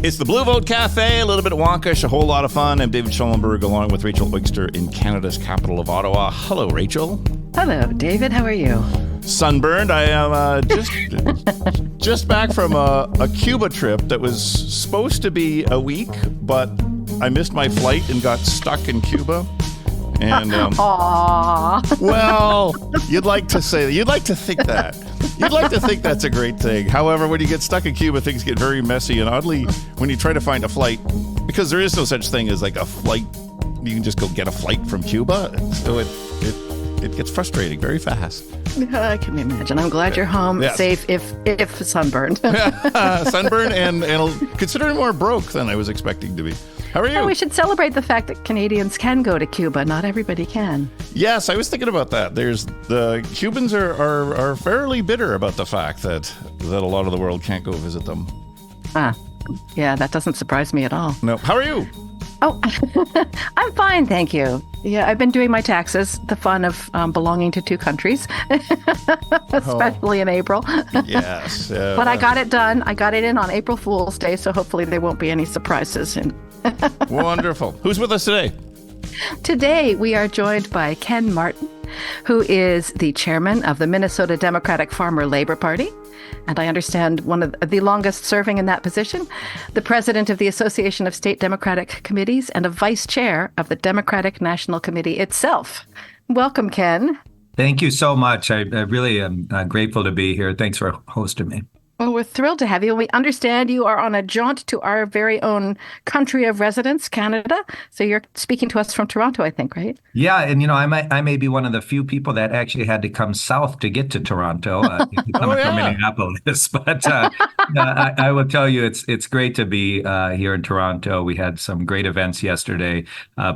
It's the Blue Vote Cafe, a little bit wonkish, a whole lot of fun. I'm David Schellenberg along with Rachel Wigster in Canada's capital of Ottawa. Hello, Rachel. Hello, David. How are you? Sunburned. I am just back from a Cuba trip that was supposed to be a week, but I missed my flight and got stuck in Cuba. And Aww. Well, you'd like to say that. You'd like to think that. You'd like to think that's a great thing. However, when you get stuck in Cuba, things get very messy. And oddly, when you try to find a flight, because there is no such thing as like a flight, you can just go get a flight from Cuba. So it gets frustrating very fast. I can imagine. I'm glad you're home, yes. safe, if sunburned. Sunburn and considerably more broke than I was expecting to be. How are you? Yeah, we should celebrate the fact that Canadians can go to Cuba. Not everybody can. Yes, I was thinking about that. The Cubans are fairly bitter about the fact that a lot of the world can't go visit them. Yeah, that doesn't surprise me at all. No. How are you? Oh, I'm fine, thank you. Yeah, I've been doing my taxes, the fun of belonging to two countries, especially in April. Yes. But I got it done. I got it in on April Fool's Day, so hopefully there won't be any surprises. Wonderful. Who's with us today? Today, we are joined by Ken Martin, who is the chairman of the Minnesota Democratic-Farmer-Labor Pary. And I understand one of the longest serving in that position, the president of the Association of State Democratic Committees and a vice chair of the Demcratic National Committee itself. Welcome, Ken. Thank you so much. I really am grateful to be here. Thanks for hosting me. Well, we're thrilled to have you. We understand you are on a jaunt to our very own country of residence, Canada. So you're speaking to us from Toronto, I think, right? Yeah, and I may be one of the few people that actually had to come south to get to Toronto, coming from Minneapolis. But I will tell you, it's great to be here in Toronto. We had some great events yesterday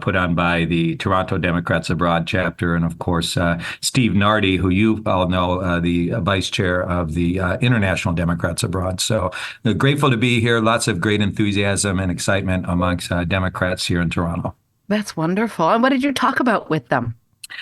put on by the Toronto Democrats Abroad chapter, and of course Steve Nardi, who you all know, the vice chair of the International Democrats Abroad. So grateful to be here. Lots of great enthusiasm and excitement amongst Democrats here in Toronto. That's wonderful. And what did you talk about with them?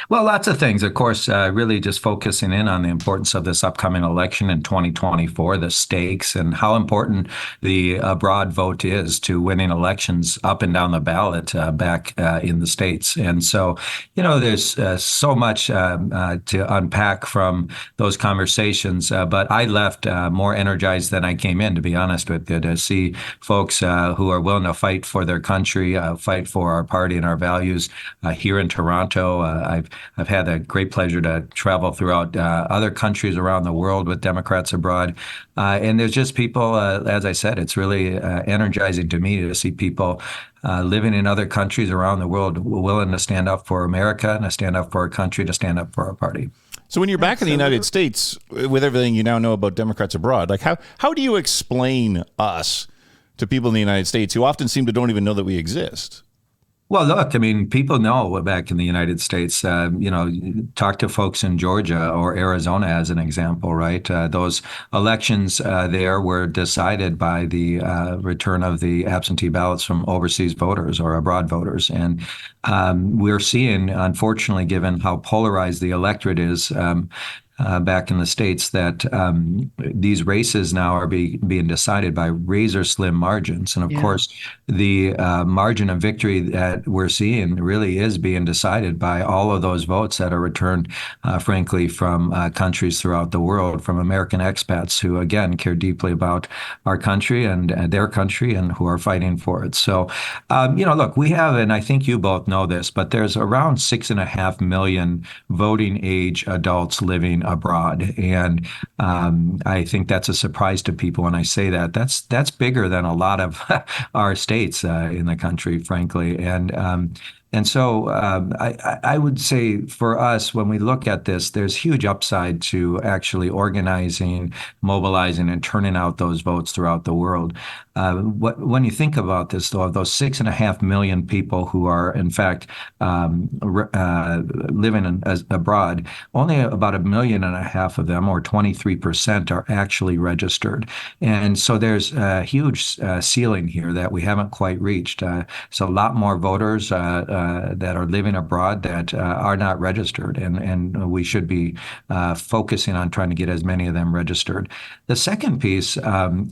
Well, lots of things, of course, really just focusing in on the importance of this upcoming election in 2024, the stakes, and how important the abroad vote is to winning elections up and down the ballot back in the States. And so, there's so much to unpack from those conversations. But I left more energized than I came in, to be honest with you, to see folks who are willing to fight for their country, fight for our party and our values here in Toronto. I've had a great pleasure to travel throughout other countries around the world with Democrats abroad. And there's just people, as I said, it's really energizing to me to see people living in other countries around the world willing to stand up for America and to stand up for our country, to stand up for our party. So when you're back in the United States, with everything you now know about Democrats abroad, like how do you explain us to people in the United States who often seem to don't even know that we exist? Well, look, I mean, people know back in the United States, talk to folks in Georgia or Arizona as an example, right? Those elections there were decided by the return of the absentee ballots from overseas voters or abroad voters. And we're seeing, unfortunately, given how polarized the electorate is, back in the States, that these races now are being decided by razor slim margins. And of course, the margin of victory that we're seeing really is being decided by all of those votes that are returned, frankly, from countries throughout the world, from American expats who, again, care deeply about our country and their country and who are fighting for it. So, look, we have, and I think you both know this, but there's around 6.5 million voting age adults living abroad. And I think that's a surprise to people when I say that. That's bigger than a lot of our states in the country, frankly. And so I would say for us, when we look at this, there's huge upside to actually organizing, mobilizing, and turning out those votes throughout the world. When you think about this, though, of those 6.5 million people who are, in fact, living abroad, only about 1.5 million of them, or 23%, are actually registered. And so there's a huge ceiling here that we haven't quite reached. So a lot more voters that are living abroad that are not registered, and we should be focusing on trying to get as many of them registered. The second piece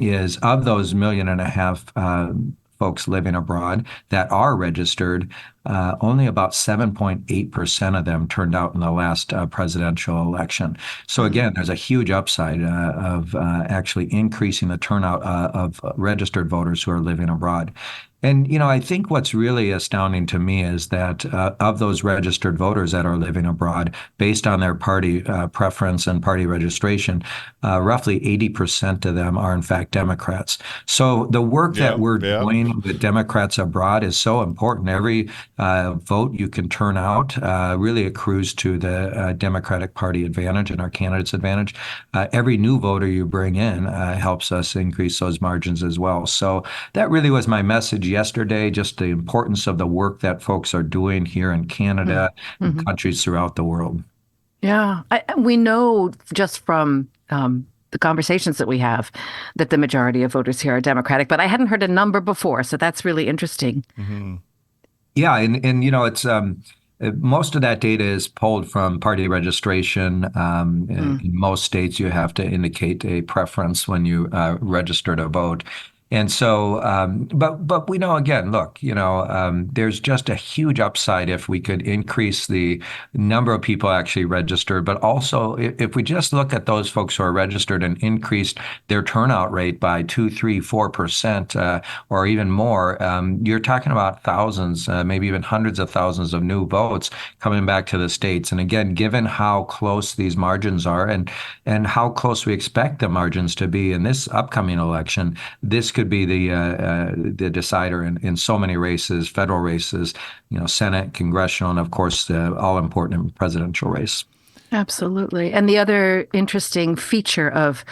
is of those 1.5 million folks living abroad that are registered, only about 7.8% of them turned out in the last presidential election. So again, there's a huge upside of actually increasing the turnout of registered voters who are living abroad. And, I think what's really astounding to me is that of those registered voters that are living abroad, based on their party preference and party registration, roughly 80% of them are in fact Democrats. So the work that we're doing with Democrats abroad is so important. Every vote you can turn out really accrues to the Democratic Party advantage and our candidates' advantage. Every new voter you bring in helps us increase those margins as well. So that really was my message yesterday, just the importance of the work that folks are doing here in Canada and countries throughout the world. Yeah, we know just from the conversations that we have that the majority of voters here are Democratic, but I hadn't heard a number before, so that's really interesting. Mm-hmm. Yeah, and it's most of that data is pulled from party registration. In most states, you have to indicate a preference when you register to vote. And so, but we know, again, look, there's just a huge upside if we could increase the number of people actually registered, but also if we just look at those folks who are registered and increased their turnout rate by 2, 3, 4%, or even more, you're talking about thousands, maybe even hundreds of thousands of new votes coming back to the states. And again, given how close these margins are and how close we expect the margins to be in this upcoming election, this could be the decider in so many races, federal races, Senate, congressional, and of course the all-important presidential race. Absolutely. And the other interesting feature of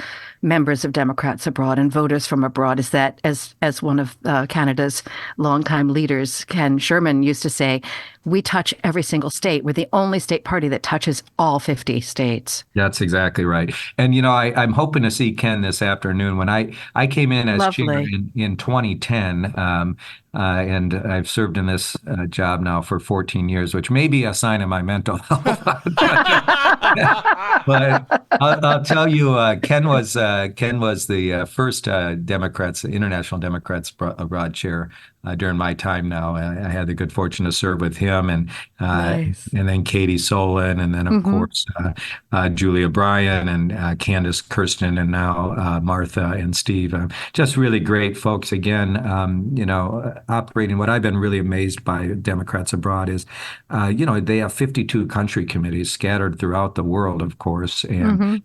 members of Democrats abroad and voters from abroad is that, as one of Canada's longtime leaders, Ken Sherman, used to say, we touch every single state. We're the only state party that touches all 50 states. That's exactly right. And, I'm hoping to see Ken this afternoon. When I came in as chair in 2010, and I've served in this job now for 14 years, which may be a sign of my mental health. But I'll tell you, Ken was the first International Democrats Abroad chair during my time now. I had the good fortune to serve with him and then Katie Solon, and then of course Julia Bryan and Candace Kirsten, and now Martha and Steve. Just really great folks. Again, operating. What I've been really amazed by Democrats abroad is, they have 52 country committees scattered throughout the world, of course, and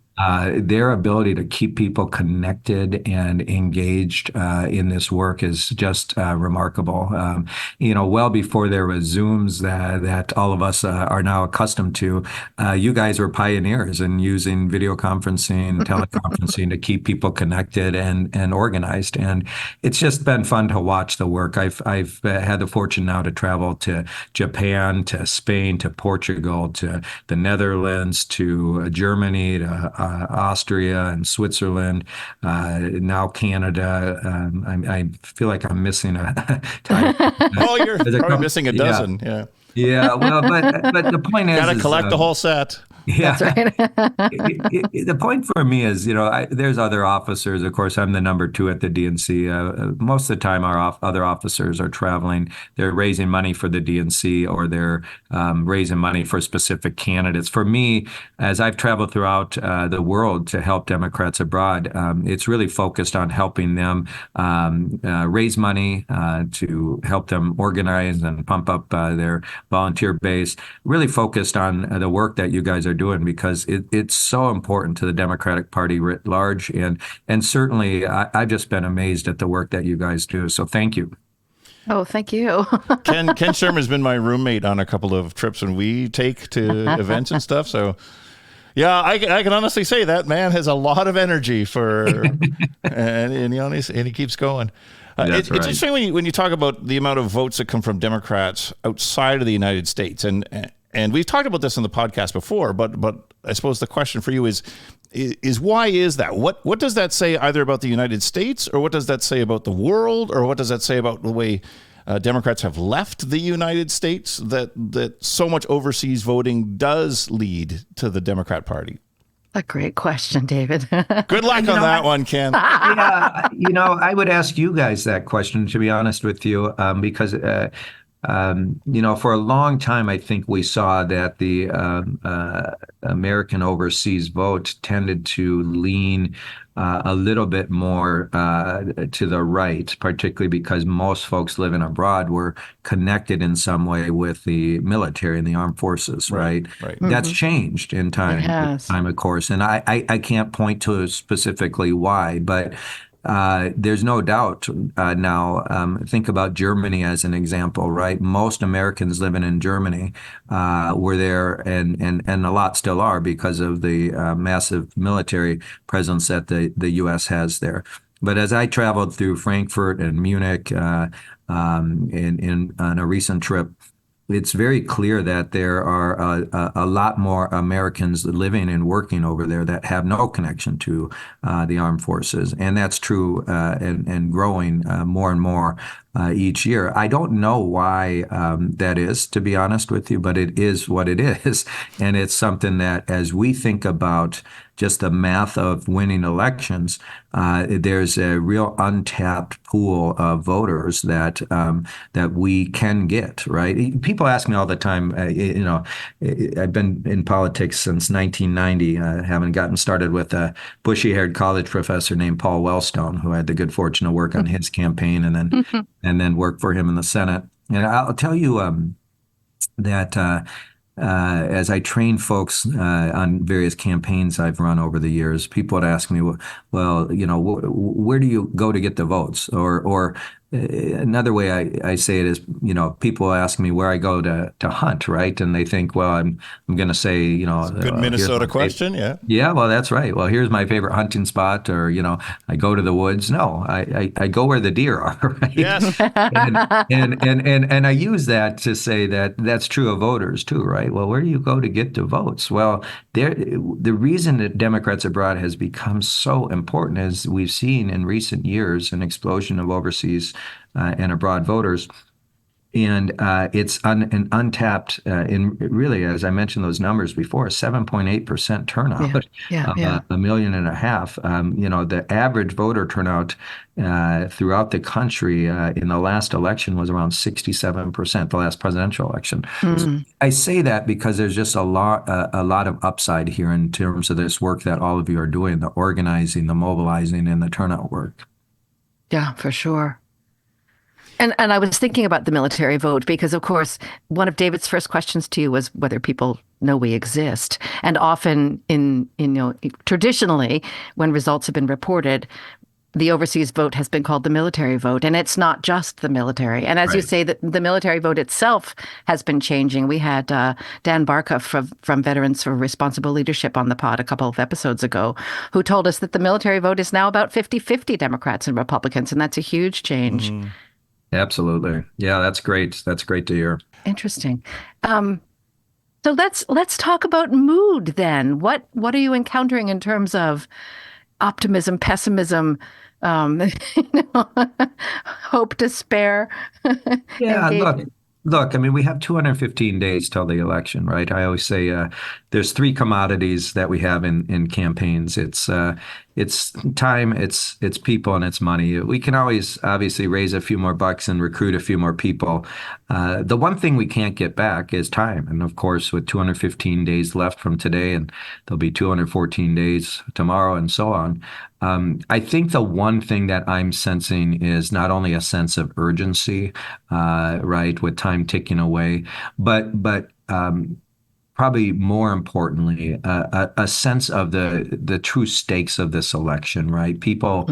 their ability to keep people connected and engaged in this work is just remarkable. Well before there was Zooms that all of us are now accustomed to, you guys were pioneers in using video conferencing, teleconferencing to keep people connected and organized. And it's just been fun to watch the work. I've had the fortune now to travel to Japan, to Spain, to Portugal, to the Netherlands, to Germany, to Austria and Switzerland, now Canada. I feel like I'm missing a time. Oh, you're probably missing a dozen. Yeah. Yeah. Well, but the point is, gotta collect the whole set. Yeah. That's right. The point for me is, there's other officers. Of course, I'm the number 2 at the DNC. Most of the time, our other officers are traveling. They're raising money for the DNC, or they're raising money for specific candidates. For me, as I've traveled throughout the world to help Democrats abroad, it's really focused on helping them raise money to help them organize and pump up their volunteer base. Really focused on the work that you guys are doing, because it's so important to the Democratic Party writ large. And certainly I've just been amazed at the work that you guys do. So thank you. Oh, thank you. Ken Sherman's been my roommate on a couple of trips when we take to events and stuff. So yeah, I can honestly say that man has a lot of energy and he keeps going. It's interesting when you talk about the amount of votes that come from Democrats outside of the United States, and we've talked about this on the podcast before, but I suppose the question for you is why is that? What does that say either about the United States, or what does that say about the world, or what does that say about the way Democrats have left the United States, that so much overseas voting does lead to the Democrat Party? A great question, David. Good luck on that one, Ken. Yeah, I would ask you guys that question, to be honest with you, because for a long time, I think we saw that the American overseas vote tended to lean a little bit more to the right, particularly because most folks living abroad were connected in some way with the military and the armed forces, right? Right. That's changed in time, It has. of course. And I can't point to specifically why, but there's no doubt now. Think about Germany as an example, right? Most Americans living in Germany were there, and a lot still are because of the massive military presence that the U.S. has there. But as I traveled through Frankfurt and Munich on a recent trip, it's very clear that there are a lot more Americans living and working over there that have no connection to the armed forces. And that's true and growing more and more each year. I don't know why that is, to be honest with you, but it is what it is. And it's something that, as we think about just the math of winning elections, there's a real untapped pool of voters that we can get, right? People ask me all the time, I've been in politics since 1990, having gotten started with a bushy-haired college professor named Paul Wellstone, who I had the good fortune to work on his campaign and then work for him in the Senate. And I'll tell you that as I train folks on various campaigns I've run over the years, people would ask me, well, where do you go to get the votes? Or another way I say it is, people ask me where I go to hunt, right? And they think, well, I'm going to say, good Minnesota question, yeah. Yeah, well, that's right. Well, here's my favorite hunting spot, or, I go to the woods. No, I go where the deer are, right? Yes. and I use that to say that that's true of voters too, right? Well, where do you go to get the votes? Well, the reason that Democrats abroad has become so important is we've seen in recent years an explosion of overseas and abroad voters. And it's an untapped, really, as I mentioned those numbers before, 7.8% turnout, Yeah. 1.5 million. The average voter turnout throughout the country in the last election was around 67%, the last presidential election. So I say that because there's just a lot of upside here in terms of this work that all of you are doing, the organizing, the mobilizing, and the turnout work. Yeah, for sure. And I was thinking about the military vote because, of course, one of David's first questions to you was whether people know we exist. And often traditionally, when results have been reported, the overseas vote has been called the military vote. And it's not just the military. And as you say, the military vote itself has been changing. We had Dan Barka from Veterans for Responsible Leadership on the pod a couple of episodes ago, who told us that the military vote is now about 50-50 Democrats and Republicans. And that's a huge change. Mm-hmm. Absolutely. Yeah, that's great. That's great to hear. Interesting. So let's talk about mood then. What are you encountering in terms of optimism, pessimism, hope, despair? Yeah, look, I mean, we have 215 days till the election, right? I always say there's three commodities that we have in campaigns. It's time, it's people, and it's money. We can always obviously raise a few more bucks and recruit a few more people. The one thing we can't get back is time. And of course, with 215 days left from today, and there'll be 214 days tomorrow and so on. I think the one thing that I'm sensing is not only a sense of urgency, right, with time ticking away, but probably more importantly, a sense of the true stakes of this election, right? People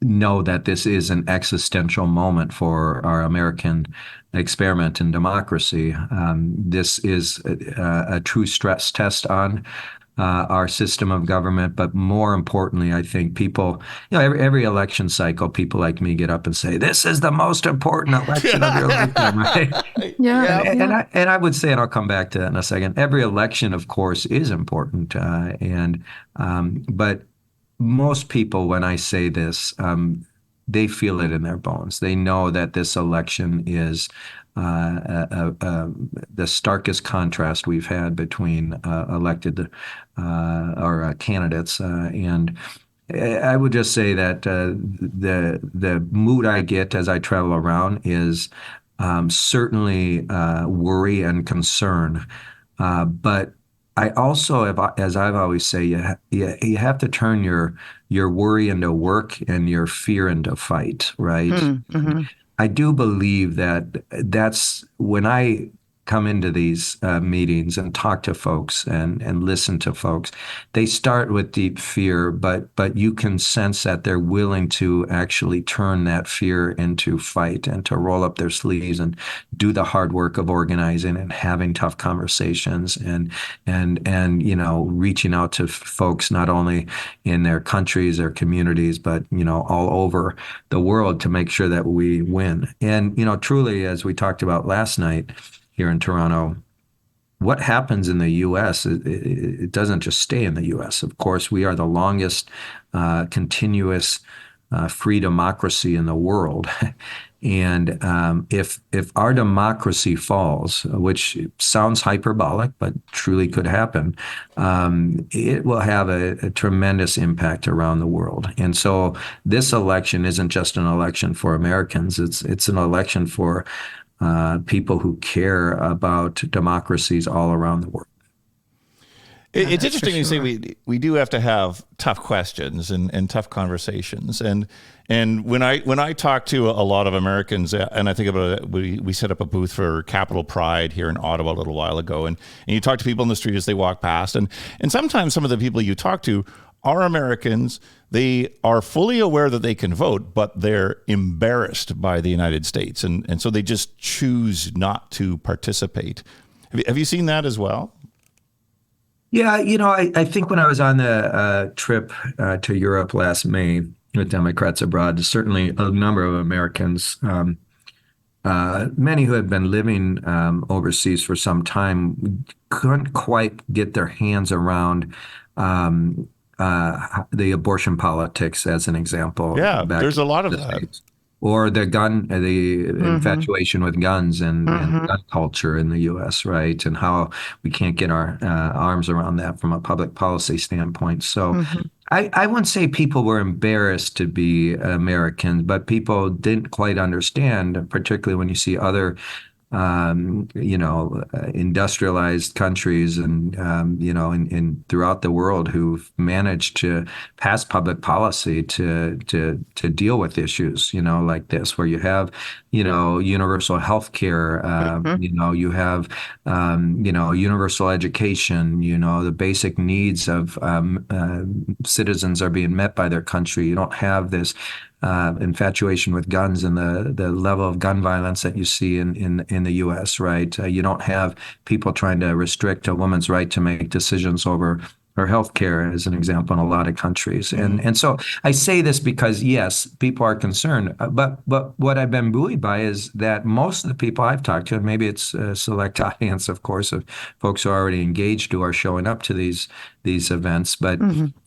know that this is an existential moment for our American experiment in democracy. This is a true stress test on our system of government, but more importantly, I think people, every election cycle, people like me get up and say, "This is the most important election of your lifetime," right? And I would say, and I'll come back to that in a second. Every election, of course, is important, but most people, when I say this, they feel it in their bones. They know that this election is the starkest contrast we've had between elected or candidates. And I would just say that the mood I get as I travel around is certainly worry and concern. But I also have, as I've always say, you have to turn your worry into work and your fear into fight, right? Mm-hmm. I do believe that that's when I come into these meetings and talk to folks and listen to folks, they start with deep fear, but you can sense that they're willing to actually turn that fear into fight and to roll up their sleeves and do the hard work of organizing and having tough conversations and reaching out to folks not only in their countries, their communities, but all over the world to make sure that we win. And truly, as we talked about last night here in Toronto, what happens in the U.S., it doesn't just stay in the U.S. Of course, we are the longest continuous free democracy in the world. And if our democracy falls, which sounds hyperbolic, but truly could happen, it will have a tremendous impact around the world. And so this election isn't just an election for Americans. It's an election for people who care about democracies all around the world. It's interesting you say we do have to have tough questions and tough conversations. And when I talk to a lot of Americans, and I think about it, we set up a booth for Capital Pride here in Ottawa a little while ago, and you talk to people in the street as they walk past, and sometimes some of the people you talk to are Americans. They are fully aware that they can vote, but they're embarrassed by the United States. And so they just choose not to participate. Have you seen that as well? Yeah, I think when I was on the trip to Europe last May with Democrats Abroad, certainly a number of Americans, many who had been living overseas for some time, couldn't quite get their hands around the abortion politics, as an example. Yeah, there's a lot of that. States. Or the infatuation with guns and gun culture in the U.S., right? And how we can't get our arms around that from a public policy standpoint. So I wouldn't say people were embarrassed to be Americans, but people didn't quite understand, particularly when you see other industrialized countries and, in throughout the world who've managed to pass public policy to deal with issues, like this, where you have, universal health care, you have, universal education, the basic needs of citizens are being met by their country. You don't have this infatuation with guns and the level of gun violence that you see in the U.S., right? You don't have people trying to restrict a woman's right to make decisions over her health care, as an example, in a lot of countries. And so I say this because, yes, people are concerned. But what I've been buoyed by is that most of the people I've talked to, and maybe it's a select audience, of course, of folks who are already engaged who are showing up to these events, but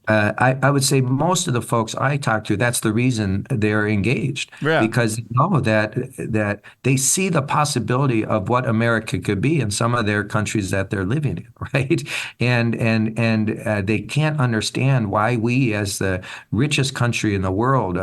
I would say most of the folks I talk to, that's the reason they're engaged, because they know that they see the possibility of what America could be in some of their countries that they're living in, right? And they can't understand why we, as the richest country in the world,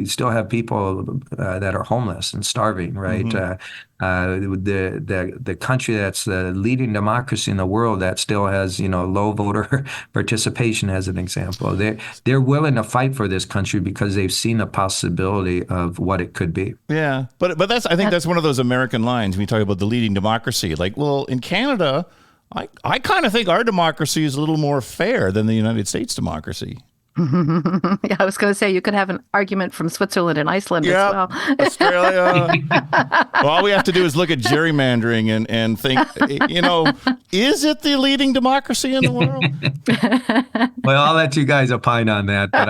still have people that are homeless and starving, right? The country that's the leading democracy in the world that still has low voter participation, as an example. They're willing to fight for this country because they've seen the possibility of what it could be. Yeah, but I think that's one of those American lines when you talk about the leading democracy. Like, well, in Canada, I kind of think our democracy is a little more fair than the United States democracy. Yeah, I was going to say you could have an argument from Switzerland and Iceland as well. Australia. Well, all we have to do is look at gerrymandering and think, is it the leading democracy in the world? Well, I'll let you guys opine on that, but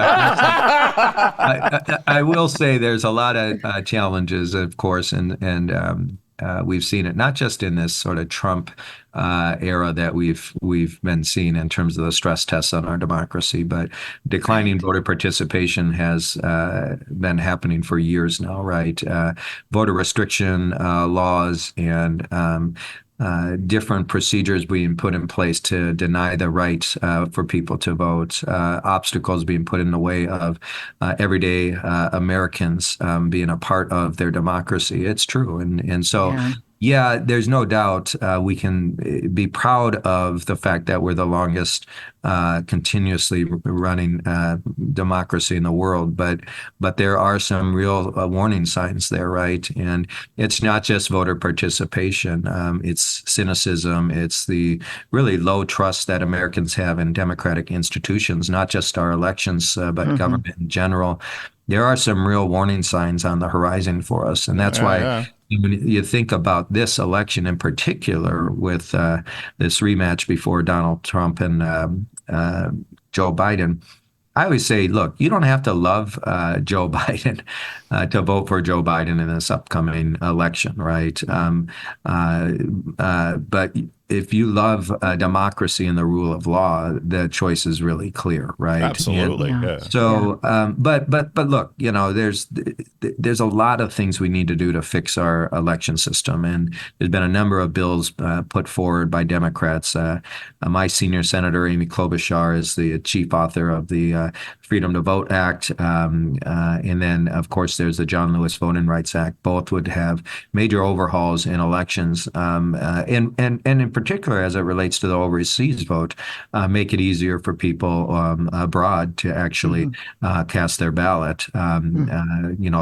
I will say there's a lot of challenges, of course, and we've seen it not just in this sort of Trump era that we've been seeing in terms of the stress tests on our democracy, but declining voter participation has been happening for years now, right? Voter restriction laws and different procedures being put in place to deny the right for people to vote, obstacles being put in the way of everyday Americans being a part of their democracy. It's true. And so, yeah, there's no doubt we can be proud of the fact that we're the longest continuously running democracy in the world, but there are some real warning signs there, right? And it's not just voter participation; it's cynicism, it's the really low trust that Americans have in democratic institutions, not just our elections, but government in general. There are some real warning signs on the horizon for us, and that's why. When you think about this election in particular, with this rematch before Donald Trump and Joe Biden, I always say, look, you don't have to love Joe Biden to vote for Joe Biden in this upcoming election, right? But if you love democracy and the rule of law, the choice is really clear, right? Absolutely. So, but look, there's a lot of things we need to do to fix our election system, and there's been a number of bills put forward by Democrats. My senior senator, Amy Klobuchar, is the chief author of the Freedom to Vote Act, and then, of course, there's the John Lewis Voting Rights Act. Both would have major overhauls in elections, and in particular, as it relates to the overseas vote, make it easier for people abroad to actually cast their ballot,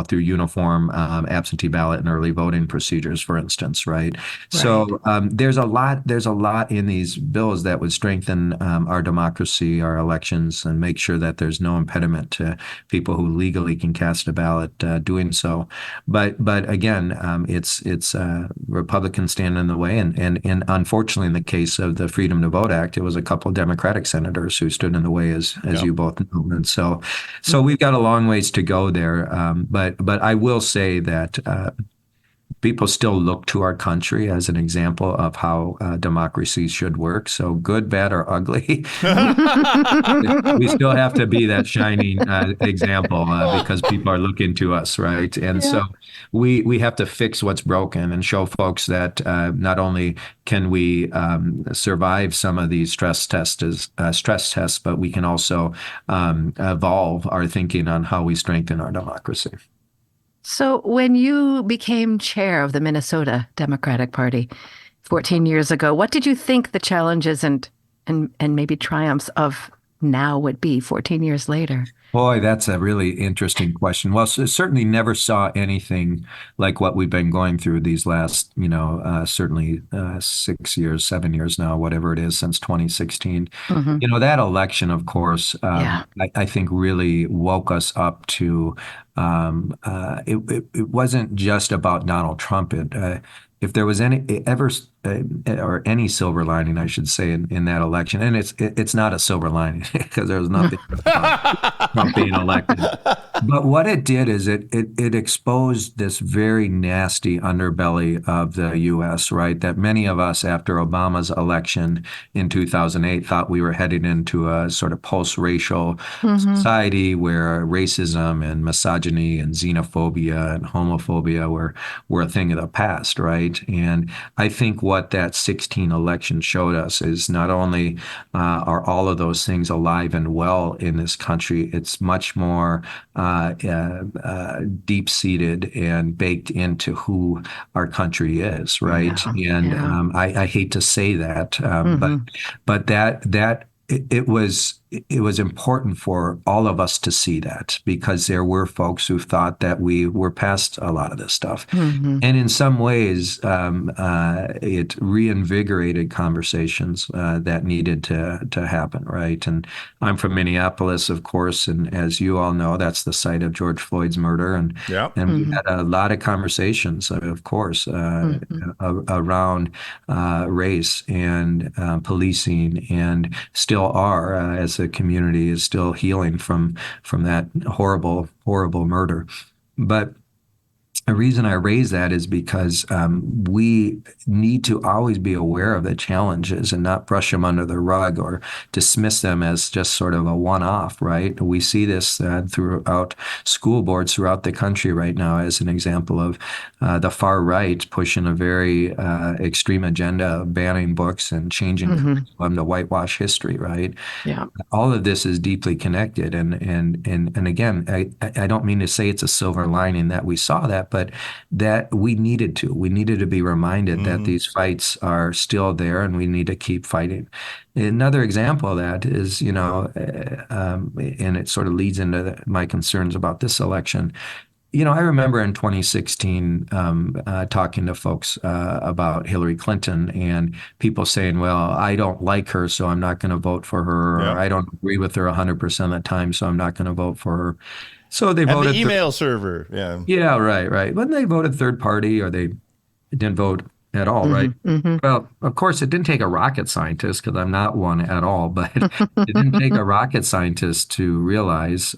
through uniform absentee ballot and early voting procedures, for instance, right? So there's a lot in these bills that would strengthen our democracy, our elections, and make sure that there's no impediment to people who legally can cast a ballot doing so. But again, it's Republicans stand in the way, and unfortunately, in the case of the Freedom to Vote Act, it was a couple of Democratic senators who stood in the way, as you both know. And so we've got a long ways to go there. But I will say that people still look to our country as an example of how democracy should work. So good, bad, or ugly, we still have to be that shining example because people are looking to us, right? And so we have to fix what's broken and show folks that not only can we survive some of these stress tests, but we can also evolve our thinking on how we strengthen our democracy. So when you became chair of the Minnesota Democratic Party 14 years ago, what did you think the challenges and maybe triumphs of now would be 14 years later? Boy, that's a really interesting question. Well, certainly never saw anything like what we've been going through these last, certainly 6 years, 7 years now, whatever it is, since 2016. That election, of course, I think really woke us up to it wasn't just about Donald Trump. If there was any silver lining, I should say, in that election, and it's not a silver lining because there was nothing Trump being elected. But what it did is it exposed this very nasty underbelly of the U.S., right? That many of us, after Obama's election in 2008, thought we were heading into a sort of post-racial society where racism and misogyny and xenophobia and homophobia were a thing of the past, right? And I think what that 16 election showed us is not only are all of those things alive and well in this country, it's much more deep-seated and baked into who our country is, right? I hate to say that, but that it was important for all of us to see that, because there were folks who thought that we were past a lot of this stuff. And in some ways, it reinvigorated conversations that needed to happen, right? And I'm from Minneapolis, of course, and as you all know, that's the site of George Floyd's murder. And we had a lot of conversations, of course, around race and policing, and still are, as a community is still healing from that horrible murder. But The reason I raise that is because we need to always be aware of the challenges and not brush them under the rug or dismiss them as just sort of a one-off, right? We see this throughout school boards throughout the country right now as an example of the far right pushing a very extreme agenda of banning books and changing curriculum to whitewash history, right? Yeah. All of this is deeply connected, and again, I don't mean to say it's a silver lining that we saw that, but that we needed to be reminded that these fights are still there, and we need to keep fighting. Another example of that is, and it sort of leads into my concerns about this election. I remember in 2016 talking to folks about Hillary Clinton and people saying, well, I don't like her, so I'm not going to vote for her, or I don't agree with her 100% of the time, so I'm not going to vote for her. So they voted. And the email server. Yeah. Yeah, right. When they voted third party or they didn't vote at all, right? Well, of course, it didn't take a rocket scientist, because I'm not one at all, but it didn't take a rocket scientist to realize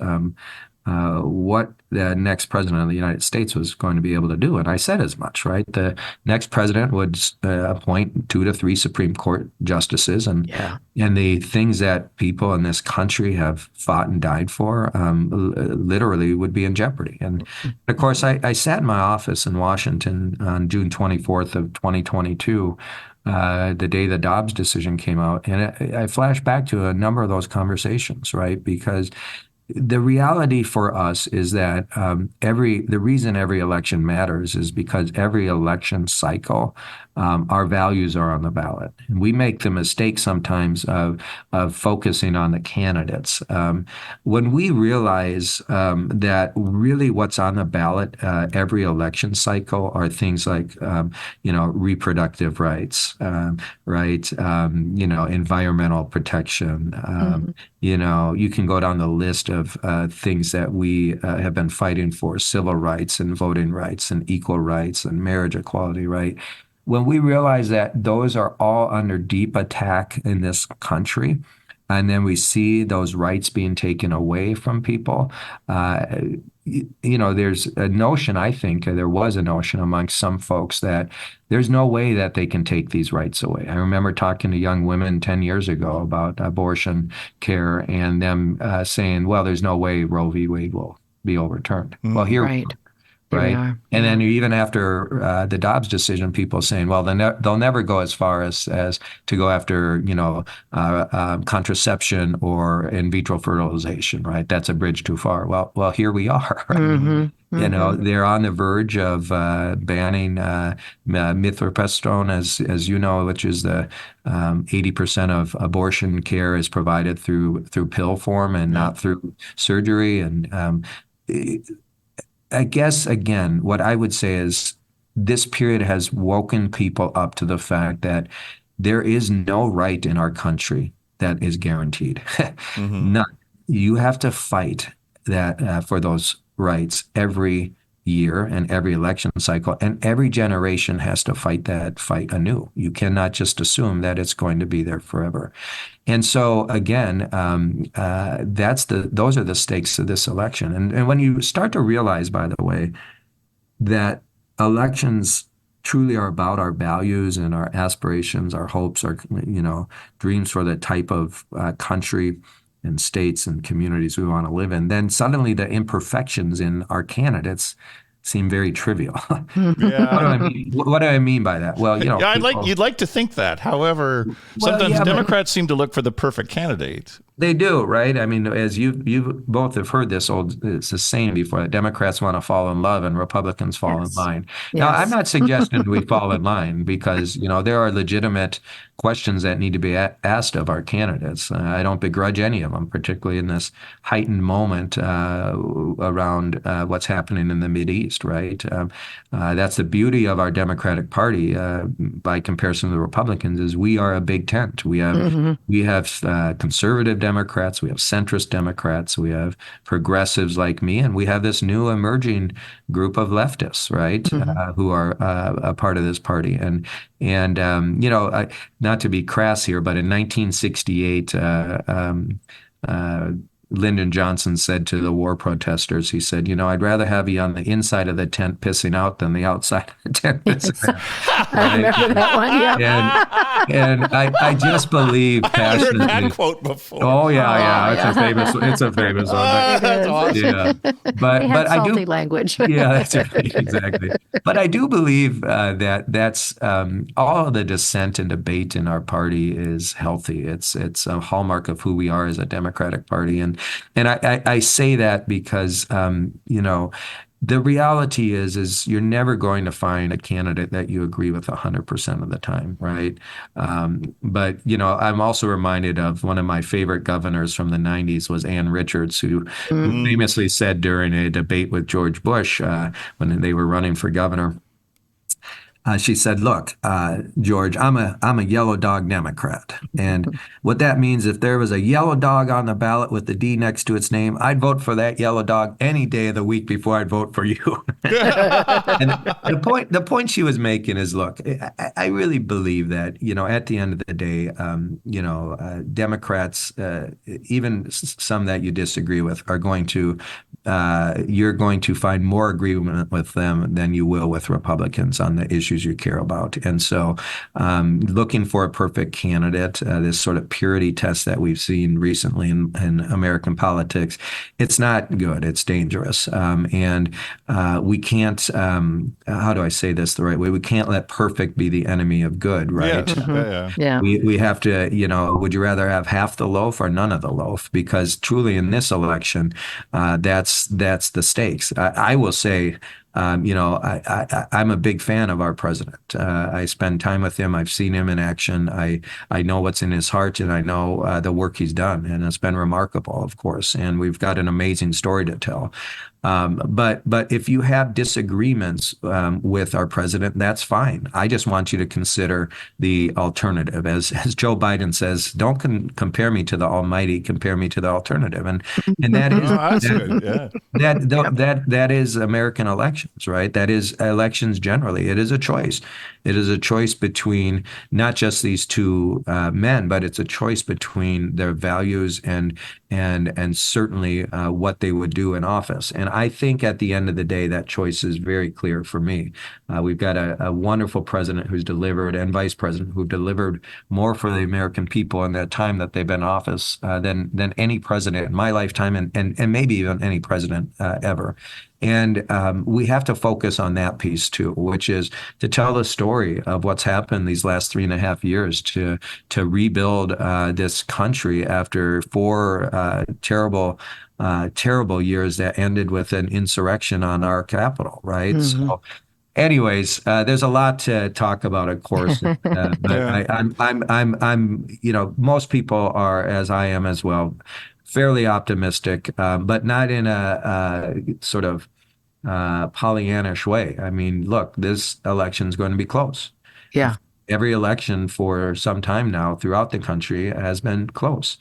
what the next president of the United States was going to be able to do. And I said as much, right? The next president would appoint 2 to 3 Supreme Court justices, and the things that people in this country have fought and died for literally would be in jeopardy. And of course, I sat in my office in Washington on June 24th of 2022, the day the Dobbs decision came out, and I flashed back to a number of those conversations, right? Because the reality for us is that the reason every election matters is because every election cycle, our values are on the ballot. And we make the mistake sometimes of focusing on the candidates. When we realize that really what's on the ballot every election cycle are things like, reproductive rights, right? Environmental protection. You can go down the list of things that we have been fighting for: civil rights and voting rights and equal rights and marriage equality, right? When we realize that those are all under deep attack in this country, and then we see those rights being taken away from people, there's a notion, I think, there was a notion amongst some folks that there's no way that they can take these rights away. I remember talking to young women 10 years ago about abortion care and them saying, well, there's no way Roe v. Wade will be overturned. Well, here we are. Right. And then even after the Dobbs decision, people saying, well, they'll never go as far as to go after, contraception or in vitro fertilization, right? That's a bridge too far. Well, here we are. They're on the verge of banning mifepristone, as you know, which is the 80% of abortion care is provided through pill form and not through surgery. And I guess, again, what I would say is this period has woken people up to the fact that there is no right in our country that is guaranteed. None. You have to fight that for those rights every year and every election cycle, and every generation has to fight that fight anew. You cannot just assume that it's going to be there forever. And so again, those are the stakes of this election. And when you start to realize, by the way, that elections truly are about our values and our aspirations, our hopes, our dreams for the type of country and states and communities we want to live in, then suddenly the imperfections in our candidates seem very trivial. Yeah. What do I mean by that? Well, you'd like to think that. However, sometimes Democrats seem to look for the perfect candidate. They do, right? I mean, as you both have heard it's the saying before, that Democrats want to fall in love and Republicans fall in line. Now, I'm not suggesting we fall in line, because, there are legitimate questions that need to be asked of our candidates. I don't begrudge any of them, particularly in this heightened moment around what's happening in the Mideast, right? That's the beauty of our Democratic Party by comparison to the Republicans, is we are a big tent. We have conservative Democrats, we have centrist Democrats, we have progressives like me, and we have this new emerging group of leftists, right, who are a part of this party. And not to be crass here, but in 1968, Lyndon Johnson said to the war protesters, he said, I'd rather have you on the inside of the tent pissing out than the outside of the tent pissing out. I remember that one. Yeah. And I just believe I haven't heard passionately. that quote before. Oh yeah, yeah. It's a famous one. That's awesome. Yeah, but They had I salty do. language. Yeah, that's right. Exactly. But I do believe that's all of the dissent and debate in our party is healthy. It's a hallmark of who we are as a Democratic Party, and I say that because the reality is you're never going to find a candidate that you agree with 100% of the time, right? But I'm also reminded of one of my favorite governors from the 90s was Ann Richards, who famously said during a debate with George Bush when they were running for governor. She said, "Look, George, I'm a yellow dog Democrat, and what that means, if there was a yellow dog on the ballot with the D next to its name, I'd vote for that yellow dog any day of the week before I'd vote for you." And the point she was making is, look, I really believe that at the end of the day, Democrats, even some that you disagree with, are going to you're going to find more agreement with them than you will with Republicans on the issues you care about. And so looking for a perfect candidate, this sort of purity test that we've seen recently in American politics, it's not good. It's dangerous. And we can't, how do I say this the right way? We can't let perfect be the enemy of good, right? Yeah. We have to, would you rather have half the loaf or none of the loaf? Because truly in this election, that's the stakes. I will say, I'm a big fan of our president. I spend time with him. I've seen him in action. I know what's in his heart, and I know the work he's done, and it's been remarkable, of course. And we've got an amazing story to tell. But if you have disagreements with our president, that's fine. I just want you to consider the alternative. As Joe Biden says, don't compare me to the Almighty, compare me to the alternative. And that is that is American elections, right? That is elections generally. It is a choice. It is a choice between not just these two men, but it's a choice between their values and certainly what they would do in office. And I think at the end of the day, that choice is very clear for me. We've got a wonderful president who's delivered and vice president who've delivered more for the American people in that time that they've been in office than any president in my lifetime and maybe even any president ever. And we have to focus on that piece too, which is to tell the story of what's happened these last 3.5 years to rebuild this country after four terrible years that ended with an insurrection on our capital, right? So anyways, there's a lot to talk about, of course. But I'm most people are, as I am as well, fairly optimistic, but not in a sort of Pollyannish way. I mean, look, this election is going to be close. Yeah. Every election for some time now throughout the country has been close.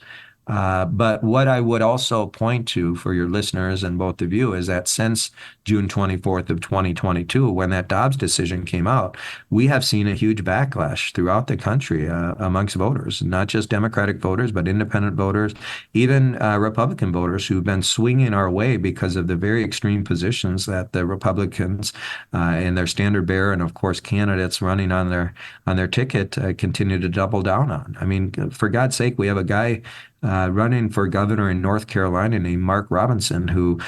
But what I would also point to for your listeners and both of you is that since June 24th of 2022, when that Dobbs decision came out, we have seen a huge backlash throughout the country amongst voters, not just Democratic voters, but independent voters, even Republican voters who've been swinging our way because of the very extreme positions that the Republicans and their standard bearer and, of course, candidates running on their ticket continue to double down on. I mean, for God's sake, we have a guy running for governor in North Carolina named Mark Robinson, who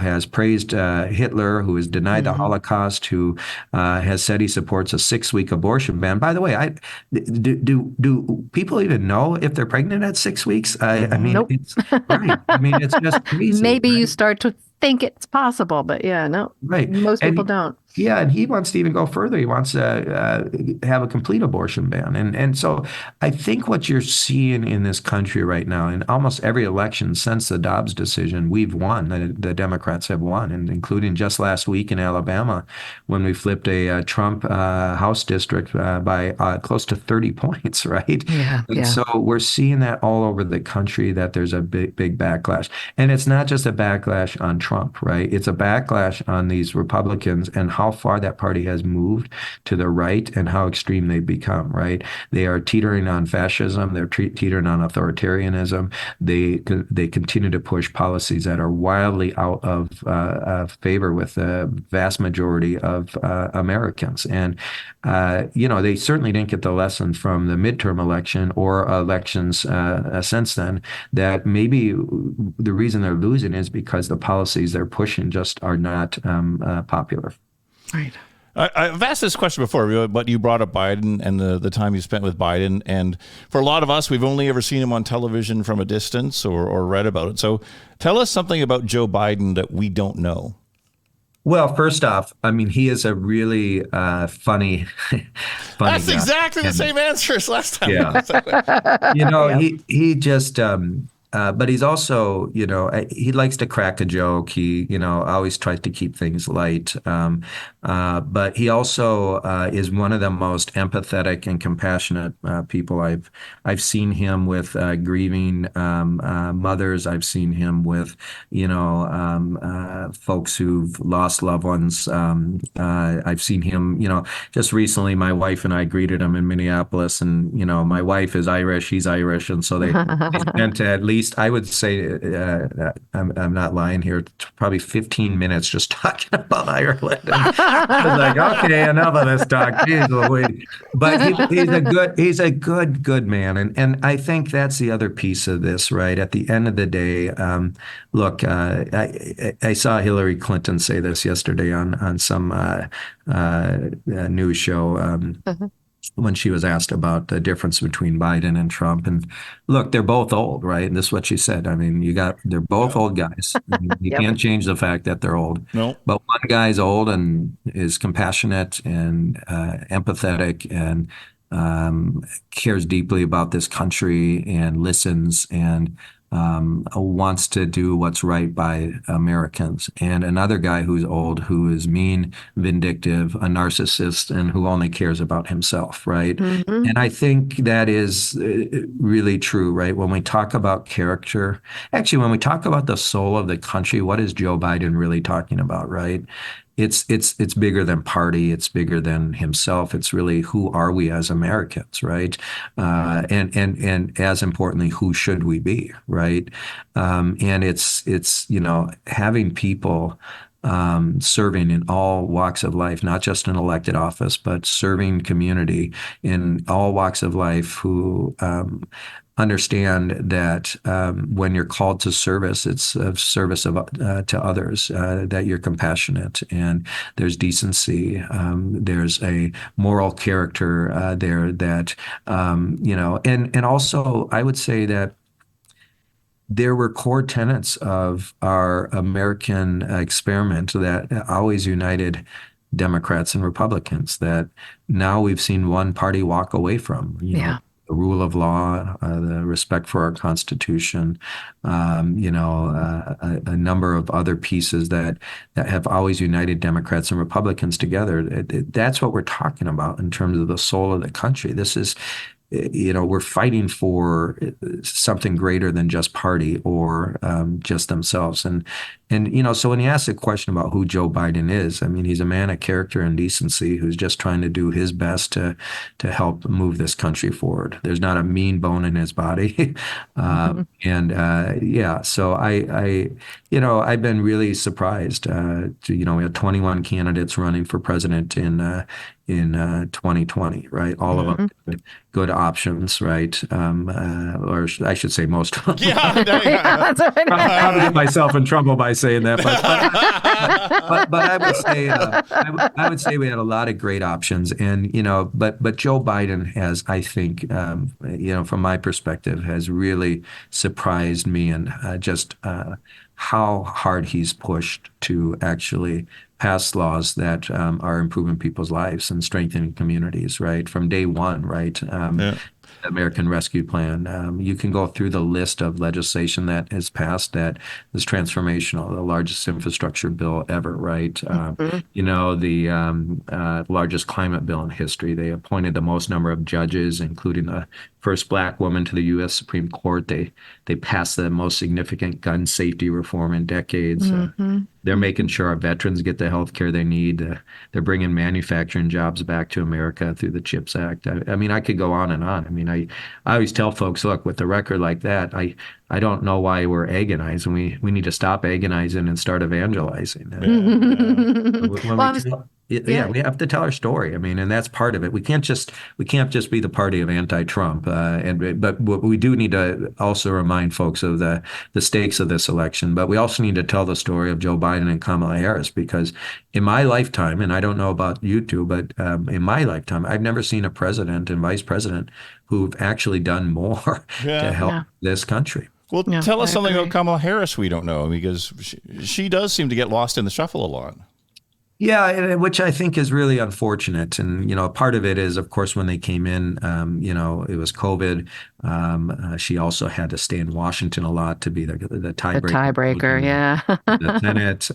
has praised Hitler, who has denied the Holocaust, who has said he supports a 6-week abortion ban. By the way, do people even know if they're pregnant at 6 weeks? I mean, Nope. it's right. I mean, it's just crazy. Maybe you start to think it's possible, but no, right. Most people don't. Yeah, and he wants to even go further. He wants to have a complete abortion ban. And so I think what you're seeing in this country right now, in almost every election since the Dobbs decision, we've won. The Democrats have won, and including just last week in Alabama when we flipped a Trump House district by close to 30 points, right? Yeah, and so we're seeing that all over the country, that there's a big backlash. And it's not just a backlash on Trump, right? It's a backlash on these Republicans and how far that party has moved to the right and how extreme they've become, right? They are teetering on fascism. They're teetering on authoritarianism. They continue to push policies that are wildly out of favor with the vast majority of Americans. And, they certainly didn't get the lesson from the midterm election or elections since then that maybe the reason they're losing is because the policies they're pushing just are not popular. Right. I've asked this question before, but you brought up Biden and the time you spent with Biden. And for a lot of us, we've only ever seen him on television from a distance or read about it. So tell us something about Joe Biden that we don't know. Well, first off, I mean, he is a really funny That's guy. exactly the same answer as last time. Yeah. He just, but he's also, he likes to crack a joke. He, always tries to keep things light. But he also is one of the most empathetic and compassionate people I've seen him with grieving mothers. I've seen him with, folks who've lost loved ones. I've seen him, just recently, my wife and I greeted him in Minneapolis, and, my wife is Irish, he's Irish. And so they spent at least, I would say, I'm not lying here, probably 15 minutes just talking about Ireland. And I was like, okay, enough of this talk. Jeez Louise. But he's a good man. And I think that's the other piece of this, right? At the end of the day, look, I saw Hillary Clinton say this yesterday on some news show. When she was asked about the difference between Biden and Trump. And look, they're both old, right? And this is what she said. I mean, they're both old guys. I mean, you can't change the fact that they're old. No. But one guy's old and is compassionate and empathetic and cares deeply about this country and listens and wants to do what's right by Americans. And another guy who's old, who is mean, vindictive, a narcissist, and who only cares about himself, right? Mm-hmm. And I think that is really true, right? When we talk about character, actually, when we talk about the soul of the country, what is Joe Biden really talking about, right? It's bigger than party. It's bigger than himself. It's really, who are we as Americans, right? And as importantly, who should we be, right? And it's having people serving in all walks of life, not just in elected office, but serving community in all walks of life who understand that when you're called to service, it's a service to others, that you're compassionate and there's decency, there's a moral character there that, and also I would say that there were core tenets of our American experiment that always united Democrats and Republicans that now we've seen one party walk away from. The rule of law, the respect for our Constitution, a number of other pieces that have always united Democrats and Republicans together. That's what we're talking about in terms of the soul of the country. This is, we're fighting for something greater than just party or just themselves. And so when you ask the question about who Joe Biden is, I mean, he's a man of character and decency who's just trying to do his best to help move this country forward. There's not a mean bone in his body. So I've been really surprised. We had 21 candidates running for president in 2020, right? All of them good options, right? Or I should say most of them. Yeah. How to get myself in trouble by saying that, but I would say we had a lot of great options, and but Joe Biden has, I think, from my perspective, has really surprised me, and just how hard he's pushed to actually pass laws that are improving people's lives and strengthening communities, right? From day one, right? American Rescue Plan. You can go through the list of legislation that has passed that is transformational, the largest infrastructure bill ever, right? The largest climate bill in history. They appointed the most number of judges, including the first Black woman to the U.S. Supreme Court. They passed the most significant gun safety reform in decades. They're making sure our veterans get the health care they need. They're bringing manufacturing jobs back to America through the CHIPS Act. I mean, I could go on and on. I mean, I always tell folks, look, with a record like that, I don't know why we're agonizing. We need to stop agonizing and start evangelizing. When Well, we have to tell our story. I mean, and that's part of it. We can't just be the party of anti-Trump. But we do need to also remind folks of the stakes of this election. But we also need to tell the story of Joe Biden and Kamala Harris, because in my lifetime, and I don't know about you two, but in my lifetime, I've never seen a president and vice president who've actually done more to help this country. Well, tell us something about Kamala Harris we don't know, because she does seem to get lost in the shuffle a lot. Yeah, which I think is really unfortunate. And, part of it is, of course, when they came in, it was COVID. She also had to stay in Washington a lot to be the tiebreaker. The tiebreaker, yeah. The Senate.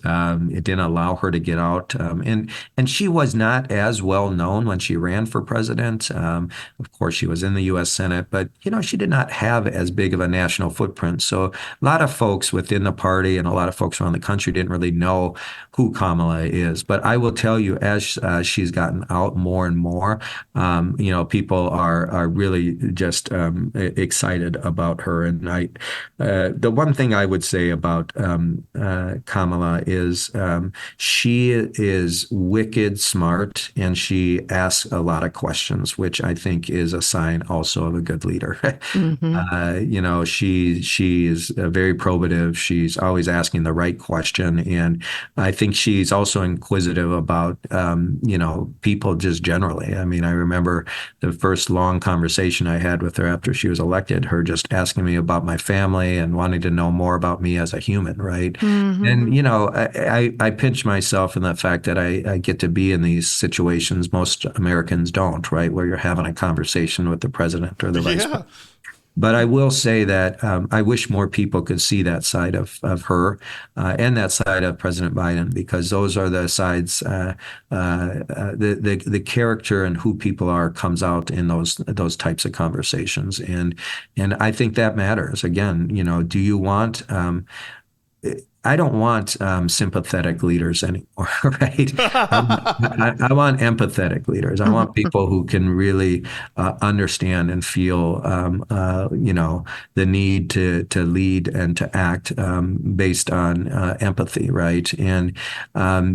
It didn't allow her to get out. And she was not as well known when she ran for president. Of course, she was in the U.S. Senate, but, she did not have as big of a national footprint. So a lot of folks within the party and a lot of folks around the country didn't really know who Kamala is. But I will tell you, as she's gotten out more and more, people are really just excited about her. And the one thing I would say about Kamala is she is wicked smart, and she asks a lot of questions, which I think is a sign also of a good leader. Mm-hmm. She is very probative. She's always asking the right question, and I think she's also inquisitive about people just generally. I mean, I remember the first long conversation I had with her after she was elected, her just asking me about my family and wanting to know more about me as a human, right? Mm-hmm. And, I pinch myself in the fact that I get to be in these situations most Americans don't, right? Where you're having a conversation with the president or the vice president. But I will say that I wish more people could see that side of her and that side of President Biden, because those are the sides, the character and who people are comes out in those types of conversations. And I think that matters. Again, do you want I don't want sympathetic leaders anymore, right? I want empathetic leaders. I want people who can really understand and feel, the need to lead and to act based on empathy, right? And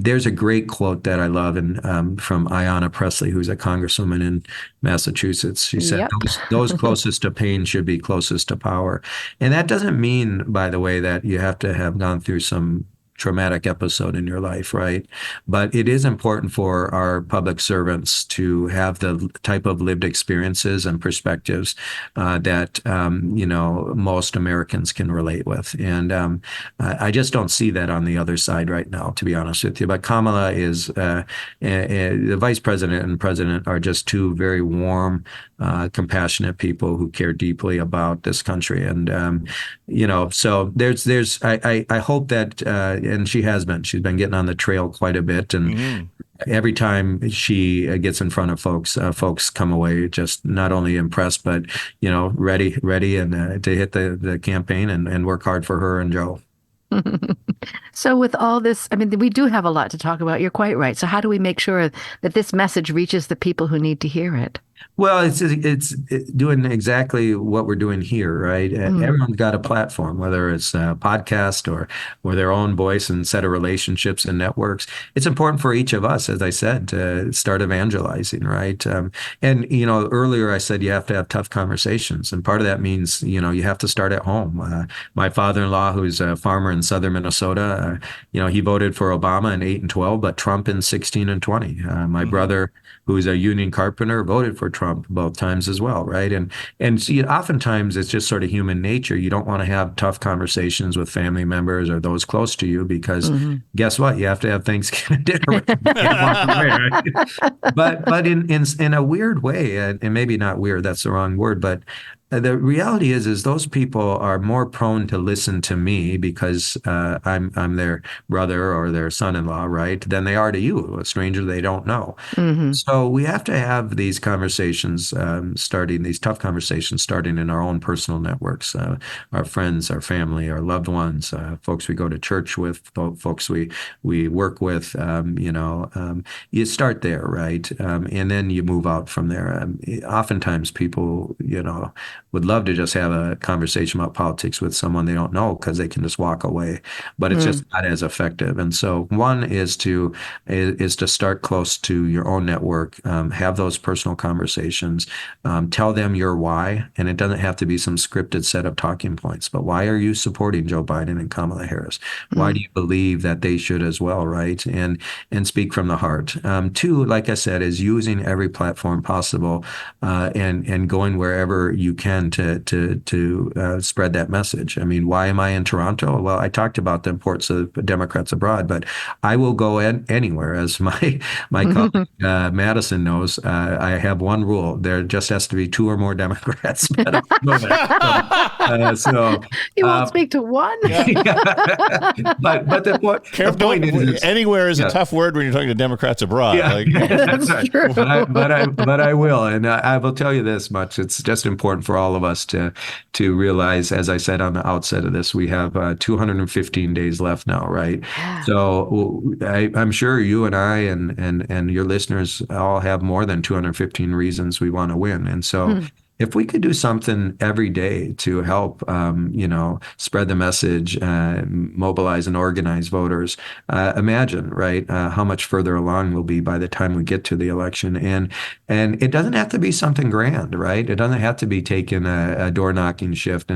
there's a great quote that I love from Ayanna Pressley, who's a congresswoman in Massachusetts. She said, those closest to pain should be closest to power. And that doesn't mean, by the way, that you have to have gone through some traumatic episode in your life, right? But it is important for our public servants to have the type of lived experiences and perspectives that most Americans can relate with. And I just don't see that on the other side right now, to be honest with you. But Kamala is the vice president and president are just two very warm, compassionate people who care deeply about this country. And so I hope that. And she's been getting on the trail quite a bit. And every time she gets in front of folks, folks come away just not only impressed, but, ready and to hit the campaign and work hard for her and Joe. So with all this, I mean, we do have a lot to talk about. You're quite right. So how do we make sure that this message reaches the people who need to hear it? Well, it's doing exactly what we're doing here, right? Everyone's got a platform, whether it's a podcast or their own voice and set of relationships and networks. It's important for each of us, as I said, to start evangelizing, right? Earlier I said you have to have tough conversations, and part of that means you have to start at home. My father-in-law, who's a farmer in southern Minnesota, he voted for Obama in 8 and 12, but Trump in 16 and 20. My brother, who's a union carpenter, voted for Trump both times as well, right? And oftentimes it's just sort of human nature. You don't want to have tough conversations with family members or those close to you because guess what? You have to have Thanksgiving dinner with them. Right? But in a weird way, and maybe not weird, that's the wrong word, but The reality is those people are more prone to listen to me because I'm their brother or their son-in-law, right? Than they are to you, a stranger they don't know. Hmm. So we have to have these conversations, starting these tough conversations, starting in our own personal networks, our friends, our family, our loved ones, folks we go to church with, folks we work with. You start there, right? And then you move out from there. Oftentimes, people, would love to just have a conversation about politics with someone they don't know because they can just walk away, but it's just not as effective. And so, one is to start close to your own network, have those personal conversations, tell them your why, and it doesn't have to be some scripted set of talking points, but why are you supporting Joe Biden and Kamala Harris? Why do you believe that they should as well, right? And speak from the heart. Two, like I said, is using every platform possible, and going wherever you can to spread that message. I mean, why am I in Toronto? Well, I talked about the importance of Democrats abroad, but I will go anywhere. As my colleague Madison knows, I have one rule: there just has to be two or more Democrats. But, You won't speak to one. but the point is, anywhere is a tough word when you're talking to Democrats abroad. Yeah, that's right. True. But I will, and I will tell you this much: it's just important for all of us to realize, as I said on the outset of this, we have 215 days left now, right? Yeah. So I'm sure you and I and your listeners all have more than 215 reasons we want to win, and so. If we could do something every day to help, spread the message, mobilize and organize voters, imagine, right, how much further along we'll be by the time we get to the election. And it doesn't have to be something grand, right? It doesn't have to be taking a door knocking shift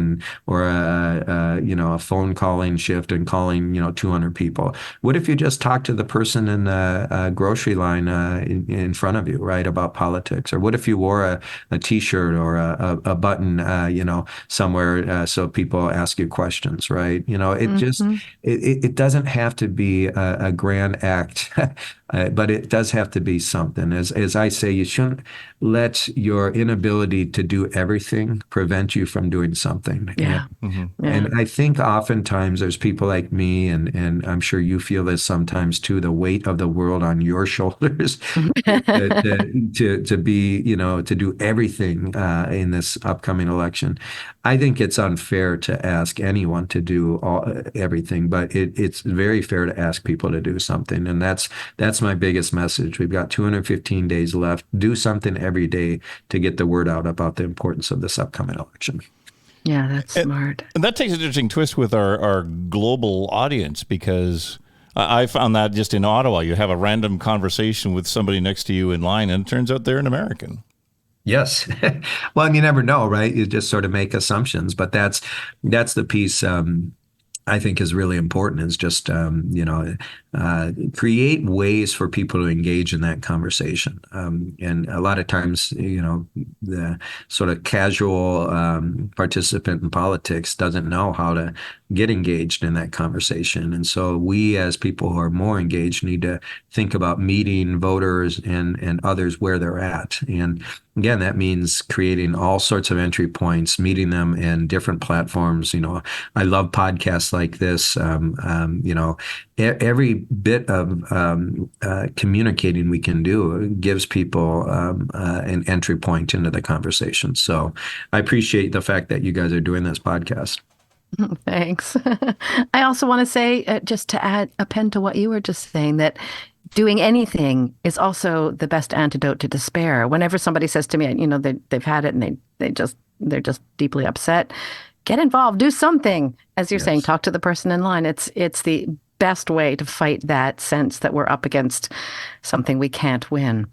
or a phone calling shift and calling 200 people. What if you just talk to the person in the grocery line in front of you, right, about politics? Or what if you wore a T-shirt or a button, somewhere, so people ask you questions, right? It doesn't have to be a grand act, but it does have to be something. As I say, you shouldn't let your inability to do everything prevent you from doing something. Yeah. And I think oftentimes there's people like me, and I'm sure you feel this sometimes too, the weight of the world on your shoulders to be, to do everything in this upcoming election. I think it's unfair to ask anyone to do everything, but it's very fair to ask people to do something. And that's my biggest message. We've got 215 days left. Do something every day to get the word out about the importance of this upcoming election. Yeah, that's smart. And that takes an interesting twist with our global audience, because I found that just in Ottawa, you have a random conversation with somebody next to you in line, and it turns out they're an American. Yes. Well, and you never know, right? You just sort of make assumptions, but that's the piece I think is really important, is just, create ways for people to engage in that conversation. And a lot of times, the sort of casual participant in politics doesn't know how to get engaged in that conversation. And so we, as people who are more engaged, need to think about meeting voters and others where they're at. And again, that means creating all sorts of entry points, meeting them in different platforms. I love podcasts like this. Every bit of communicating we can do gives people an entry point into the conversation. So I appreciate the fact that you guys are doing this podcast. Thanks. I also want to say, just to add a pen to what you were just saying, that doing anything is also the best antidote to despair. Whenever somebody says to me, they've had it and they're just deeply upset, get involved, do something. As you're saying, talk to the person in line. It's the best way to fight that sense that we're up against something we can't win.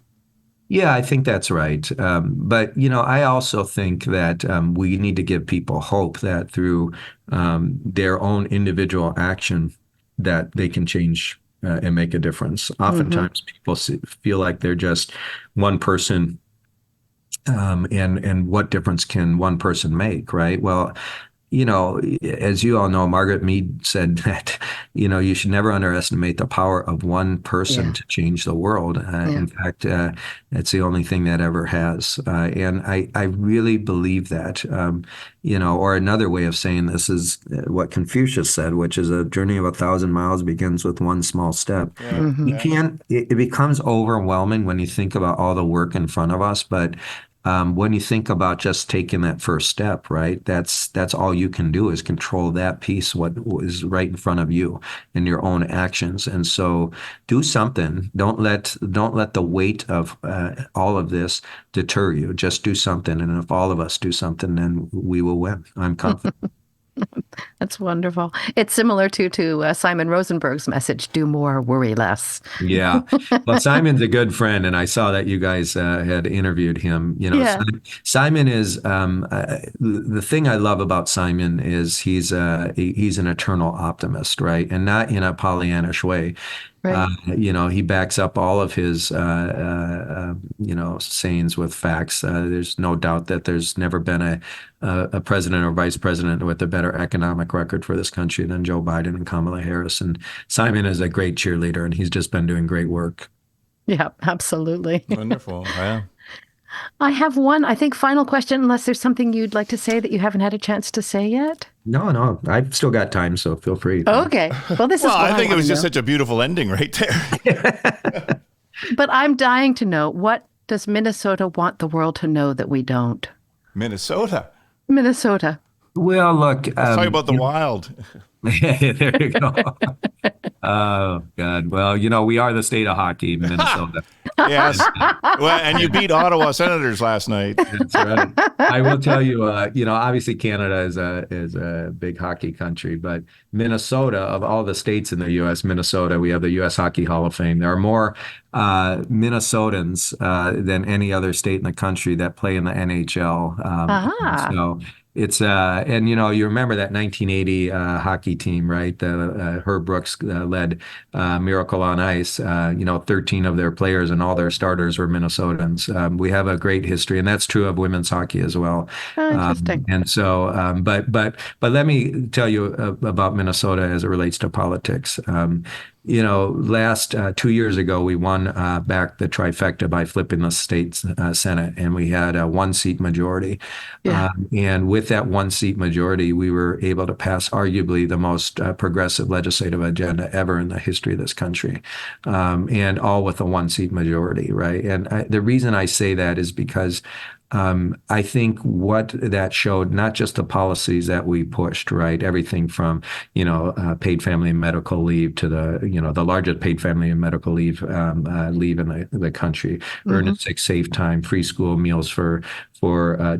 Yeah, I think that's right. But, I also think that we need to give people hope that through their own individual action that they can change and make a difference. Oftentimes people feel like they're just one person, and what difference can one person make, right? Well, as you all know, Margaret Mead said that, you should never underestimate the power of one person Yeah. to change the world. Yeah. In fact, it's the only thing that ever has. And I really believe that. Or another way of saying this is what Confucius said, which is a journey of 1,000 miles begins with one small step. Yeah. You Yeah. can't, it becomes overwhelming when you think about all the work in front of us, but when you think about just taking that first step, right? That's all you can do is control that piece, what is right in front of you in your own actions. And so do something. Don't let the weight of all of this deter you. Just do something. And if all of us do something, then we will win. I'm confident. That's wonderful. It's similar to Simon Rosenberg's message, do more, worry less. Yeah. Well, Simon's a good friend, and I saw that you guys had interviewed him. Yeah. Simon is the thing I love about Simon is he's an eternal optimist, right? And not in a Pollyannish way. Right. He backs up all of his, sayings with facts. There's no doubt that there's never been a president or vice president with a better economic record for this country than Joe Biden and Kamala Harris. And Simon is a great cheerleader, and he's just been doing great work. Yeah, absolutely. Wonderful. Yeah. I have one, I think, final question, unless there's something you'd like to say that you haven't had a chance to say yet. No, I've still got time, so feel free. Okay. Well, this is Well, what I think it was just know. such a beautiful ending right there. But I'm dying to know, what does Minnesota want the world to know that we don't? Minnesota. Minnesota. Well, look. Let's talk about the Wild. There you go. Oh, God. Well, we are the state of hockey, Minnesota. Yes. Well, and you beat Ottawa Senators last night. That's right. I will tell you, obviously Canada is a big hockey country, but Minnesota, of all the states in the U.S., Minnesota, we have the U.S. Hockey Hall of Fame. There are more Minnesotans than any other state in the country that play in the NHL. So it's and you remember that 1980 hockey team, right? Herb Brooks led Miracle on Ice. 13 of their players and all their starters were Minnesotans. We have a great history, and that's true of women's hockey as well. Interesting. And so, but let me tell you about Minnesota as it relates to politics. Last 2 years ago, we won back the trifecta by flipping the state Senate, and we had a one-seat majority. Yeah. And with that one-seat majority, we were able to pass arguably the most progressive legislative agenda ever in the history of this country, and all with a one-seat majority, right? And the reason I say that is because I think what that showed, not just the policies that we pushed, right? Everything from, paid family and medical leave to the largest paid family and medical leave leave in the country, earned a sick, safe time, free school meals for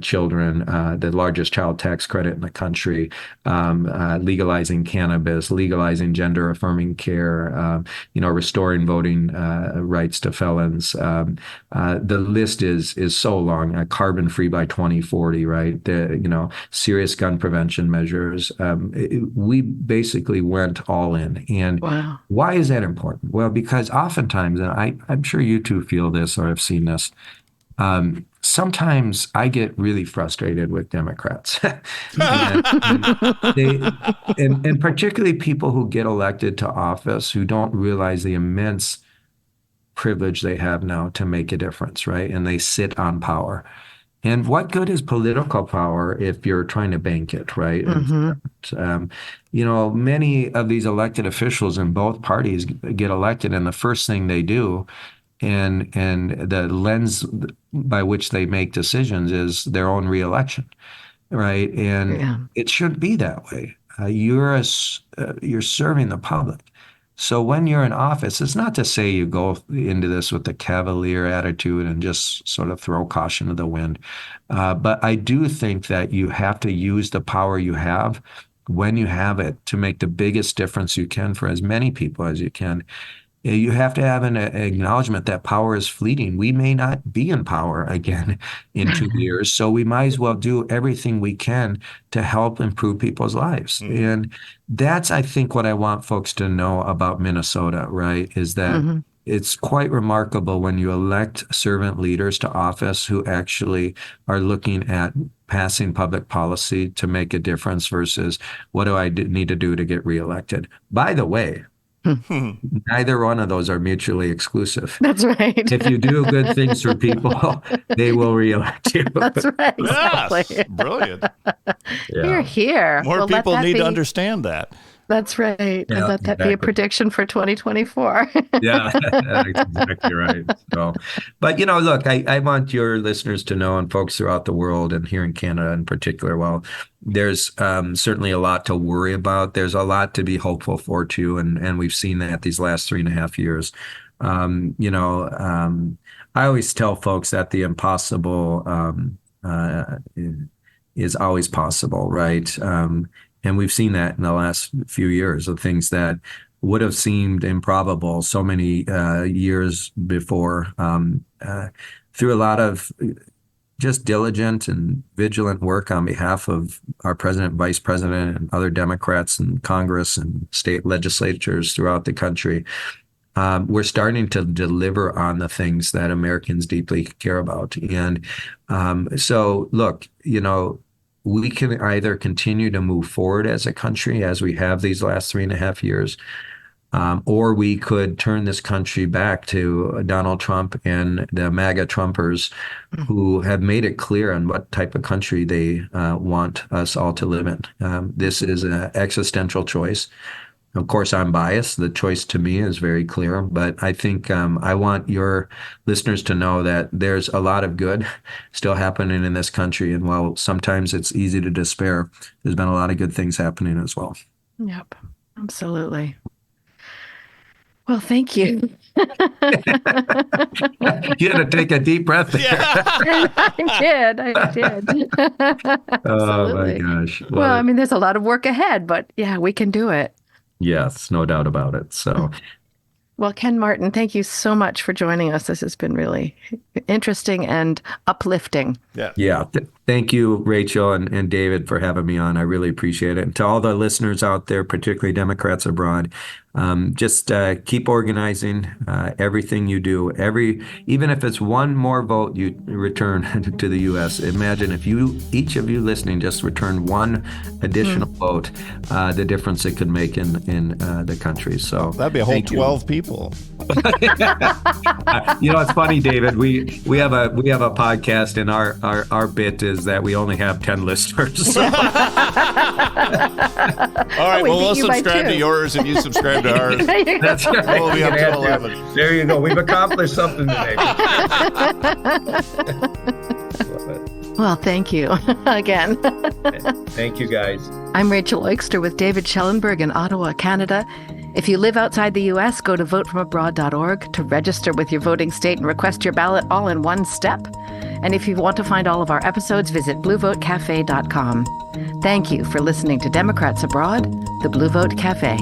children, the largest child tax credit in the country, legalizing cannabis, legalizing gender affirming care, restoring voting rights to felons. The list is so long. Carbon free by 2040, right? Serious gun prevention measures. We basically went all in. And Wow. Why is that important? Well, because oftentimes, and I'm sure you two feel this or have seen this, sometimes I get really frustrated with Democrats, and particularly people who get elected to office who don't realize the immense privilege they have now to make a difference, right? And they sit on power. And what good is political power if you're trying to bank it, right? Many of these elected officials in both parties get elected, and the first thing they do, and the lens by which they make decisions is their own reelection, right? And it shouldn't be that way. You're serving the public. So when you're in office, it's not to say you go into this with a cavalier attitude and just sort of throw caution to the wind. But I do think that you have to use the power you have when you have it to make the biggest difference you can for as many people as you can. You have to have an acknowledgement that power is fleeting. We may not be in power again in 2 years, so we might as well do everything we can to help improve people's lives. And that's, I think, what I want folks to know about Minnesota, right, is that it's quite remarkable when you elect servant leaders to office who actually are looking at passing public policy to make a difference versus what do I need to do to get reelected. By the way, neither one of those are mutually exclusive. That's right. If you do good things for people, they will reelect you. That's right. Exactly. Yes, brilliant. Hear, hear. More Well, let people that need be- to understand that. That's right. And Yeah, let that be a exactly. prediction for 2024. Yeah, that's exactly right. So, but look, I want your listeners to know, and folks throughout the world, and here in Canada in particular, while there's certainly a lot to worry about, there's a lot to be hopeful for too, and we've seen that these last 3.5 years. I always tell folks that the impossible is always possible, right? And we've seen that in the last few years of things that would have seemed improbable so many years before, through a lot of just diligent and vigilant work on behalf of our president, vice president, and other Democrats in Congress and state legislatures throughout the country. We're starting to deliver on the things that Americans deeply care about. And so, look, we can either continue to move forward as a country as we have these last 3.5 years, or we could turn this country back to Donald Trump and the MAGA Trumpers who have made it clear on what type of country they want us all to live in. This is an existential choice. Of course, I'm biased. The choice to me is very clear, but I think I want your listeners to know that there's a lot of good still happening in this country. And while sometimes it's easy to despair, there's been a lot of good things happening as well. Yep, absolutely. Well, thank you. You had to take a deep breath there. I did. Oh, my Absolutely. gosh. Well, I mean, there's a lot of work ahead, but yeah, we can do it. Yes, no doubt about it. So, Well, Ken Martin, thank you so much for joining us. This has been really interesting and uplifting. yeah. Thank you, Rachel and David, for having me on. I really appreciate it. And to all the listeners out there, particularly Democrats abroad, just keep organizing everything you do. Even if it's one more vote you return to the U.S. Imagine if each of you listening just return one additional vote, the difference it could make in the country. So That'd be a whole 12 people. It's funny, David. We have a podcast, and our bit is that we only have 10 listeners. So. All right, well, we'll subscribe to yours and you subscribe to ours. That's right. We'll be up to 11. There you go. We've accomplished something today. Well, thank you again. Thank you, guys. I'm Rachel Oikster with David Schellenberg in Ottawa, Canada. If you live outside the U.S., go to votefromabroad.org to register with your voting state and request your ballot all in one step. And if you want to find all of our episodes, visit bluevotecafe.com. Thank you for listening to Democrats Abroad, the Blue Vote Cafe.